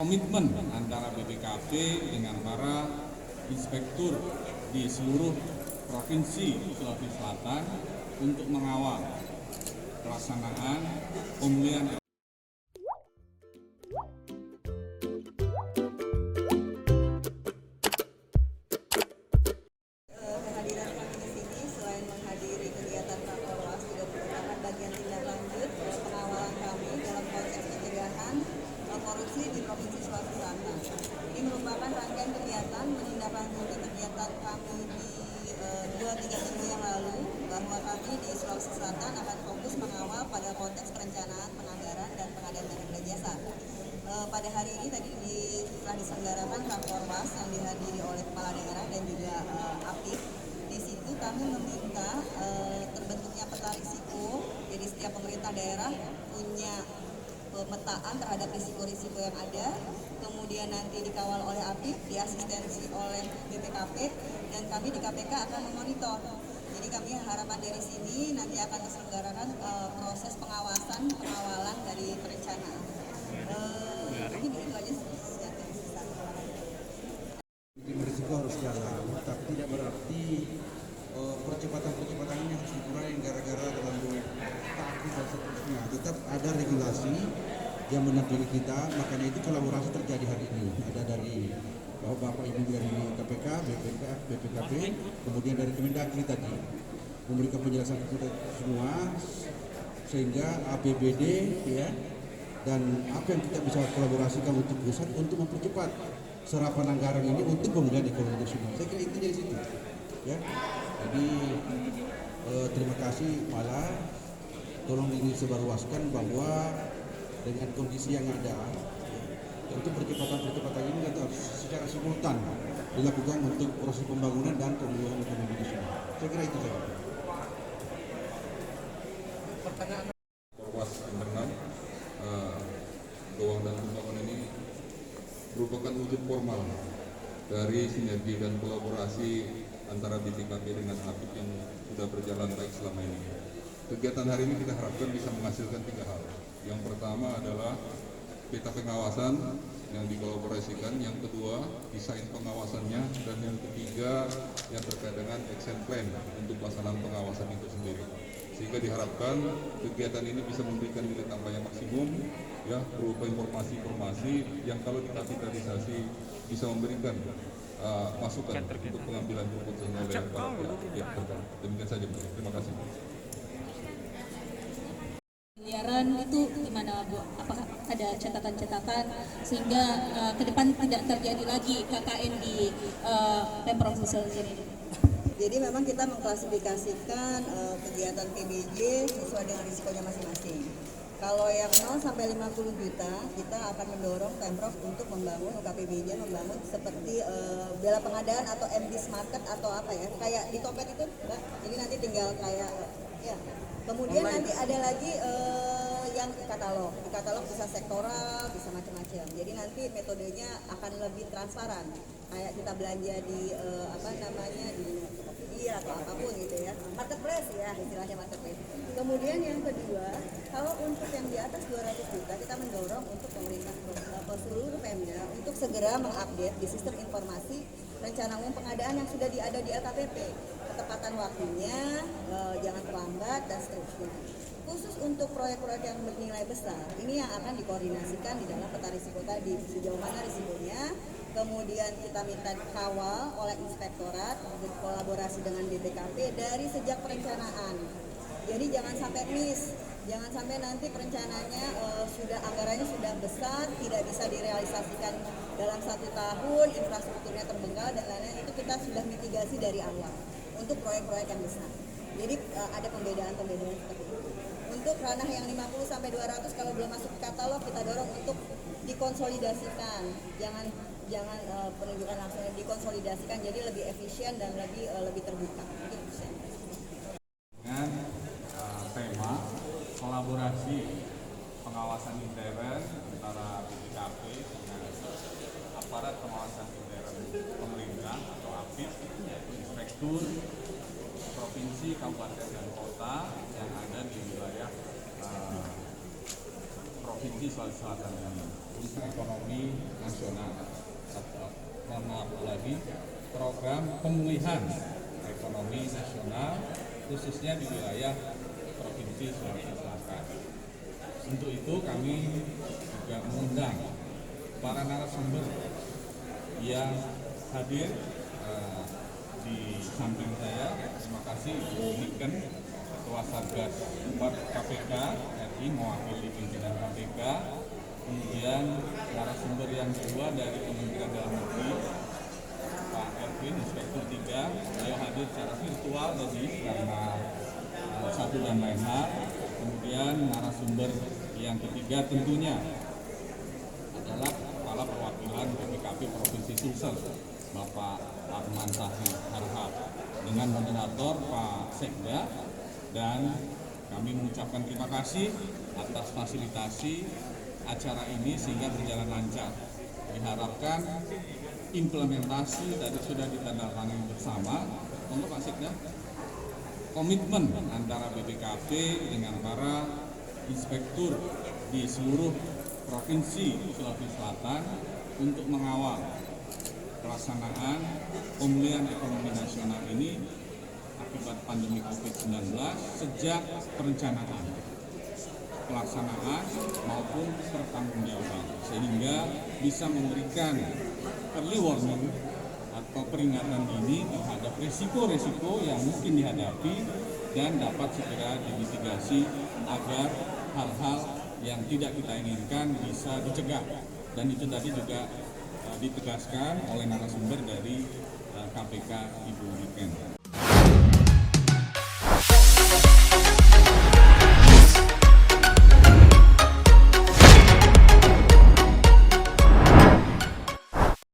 komitmen antara BPKP dengan para inspektur di seluruh provinsi Sulawesi Selatan untuk mengawal pelaksanaan pemulihan kehadiran kami di sini selain menghadiri kegiatan Rakorwas juga merupakan bagian tindak lanjut pengawalan kami dalam konteks pencegahan korupsi di Provinsi Sulawesi Selatan. Ini merupakan rangkaian kegiatan menindaklanjuti kegiatan kami di 2-3 minggu yang lalu, bahwa kami di Sulawesi Selatan akan fokus mengawal pada konteks perencanaan, penganggaran, dan pengadaan barang dan jasa. Pada hari ini tadi telah diselenggarakan Rakorwas yang dihadiri oleh kepala daerah dan juga APIP. Di situ kami meminta terbentuknya peta risiko, jadi setiap pemerintah daerah punya pemetaan terhadap risiko-risiko yang ada, kemudian nanti dikawal oleh APIP, diasistensi oleh BPKP, dan kami di KPK akan memonitor. Jadi kami harapan dari sini nanti akan diselenggarakan proses pengawalan dari perencanaan. Mungkin itu aja. Risiko harus jalan, tapi tidak berarti percepatan ini harus dikurangi gara-gara terlalu takut dan seterusnya. Tetap ada regulasi yang mendampingi kita, makanya itu kolaborasi terjadi hari ini. Ada dari Bapak Ibu dari KPK, BPKP, kemudian dari Kemendagri tadi memberikan penjelasan kepada semua, sehingga APBD ya, dan apa yang kita bisa kolaborasikan untuk pusat untuk mempercepat serapan anggaran ini untuk pemulihan ekonomi nasional. Saya kira itu dari situ ya. Jadi terima kasih, malah tolong disebarluaskan bahwa dengan kondisi yang ada untuk percepatan ini harus secara simultan dilakukan untuk proses pembangunan dan pemulihan ekonomi nasional. Saya kira itu saja. Rakorwas internal keuangan dan pembangunan ini merupakan wujud formal dari sinergi dan kolaborasi antara BPKP dengan APIP yang sudah berjalan baik selama ini. Kegiatan hari ini kita harapkan bisa menghasilkan 3 hal. Yang pertama adalah peta pengawasan yang dikolaborasikan, yang kedua desain pengawasannya, dan yang ketiga yang terkait dengan action plan untuk pelaksanaan pengawasan itu sendiri. Sehingga diharapkan kegiatan ini bisa memberikan nilai tambah yang maksimum ya, berupa informasi-informasi yang kalau dikapitalisasi bisa memberikan masukan untuk pengambilan keputusan oleh para pihak terkait. Demikian saja, terima kasih. Miliaran itu gimana Bu? Apakah ada catatan-catatan sehingga ke depan tidak terjadi lagi KKN di Pemprov Sulsel ini? Jadi memang kita mengklasifikasikan kegiatan PBJ sesuai dengan risikonya masing-masing. Kalau yang 0 sampai 50 juta, kita akan mendorong Pemprov untuk membangun UKPBJ, membangun seperti bela pengadaan atau MBIS market atau apa ya, kayak di Topet itu, Mbak. Jadi nanti tinggal kayak ya. Kemudian nanti ada lagi yang di katalog bisa sektoral, bisa macam-macam. Jadi nanti metodenya akan lebih transparan. Kayak kita belanja di di Tokopedia atau apapun gitu ya. Marketplace ya, istilahnya marketplace. Kemudian yang kedua, kalau untuk yang di atas 200 juta kita mendorong untuk pemerintah seluruh Pemda untuk segera mengupdate di sistem informasi rencana umum pengadaan yang sudah ada di LKPP. Ketepatan waktunya, jangan terlambat, dan seterusnya. Khusus untuk proyek-proyek yang bernilai besar, ini yang akan dikoordinasikan di dalam peta risiko tadi, sejauh mana risikonya. Kemudian kita minta kawal oleh inspektorat, berkolaborasi dengan BPKP dari sejak perencanaan. Jadi jangan sampai miss, jangan sampai nanti perencanaannya anggarannya sudah besar, tidak bisa direalisasikan dalam 1 tahun, infrastrukturnya terbengkalai dan lain-lain. Itu kita sudah mitigasi dari awal untuk proyek-proyek yang besar. Jadi ada pembedaan-pembedaan seperti itu. Untuk ranah yang 50 sampai 200 kalau belum masuk ke katalog, kita dorong untuk dikonsolidasikan. Jangan penunjukan langsung, dikonsolidasikan jadi lebih efisien dan lebih terbuka. Dengan tema kolaborasi pengawasan intern antara BPKP dengan aparat pengawasan intern pemerintah atau APIP, yaitu inspektur provinsi, kabupaten, dan kota yang ada di wilayah Provinsi Sulawesi Selatan ini. Untuk ekonomi menjadi program pemulihan ekonomi nasional khususnya di wilayah Provinsi Sulawesi Selatan. Untuk itu kami juga mengundang para narasumber yang hadir di samping saya. Terima kasih Ibu Niken, Ketua Satgas KPK RI mewakili pimpinan KPK. Kemudian narasumber yang kedua dari Kementerian Dalam Negeri, Pak Erwin, Inspektur 3, beliau hadir secara virtual tadi karena satu dan lain hal. Kemudian narasumber yang ketiga tentunya adalah Kepala Perwakilan BPKP Provinsi Sulsel, Bapak Arman Sahri Harhab, dengan moderator Pak Sekda, dan kami mengucapkan terima kasih atas fasilitasi acara ini sehingga berjalan lancar. Diharapkan implementasi tadi sudah ditandatangani bersama untuk Pak Sekda, komitmen antara BPKP dengan para inspektur di seluruh Provinsi Sulawesi Selatan untuk mengawal pelaksanaan pemulihan ekonomi nasional ini akibat pandemi COVID-19 sejak perencanaan, pelaksanaan maupun pertanggungjawaban, sehingga bisa memberikan early warning atau peringatan dini terhadap risiko-risiko yang mungkin dihadapi dan dapat segera dimitigasi agar hal-hal yang tidak kita inginkan bisa dicegah. Dan itu tadi juga ditegaskan oleh narasumber dari KPK Ibu Niken.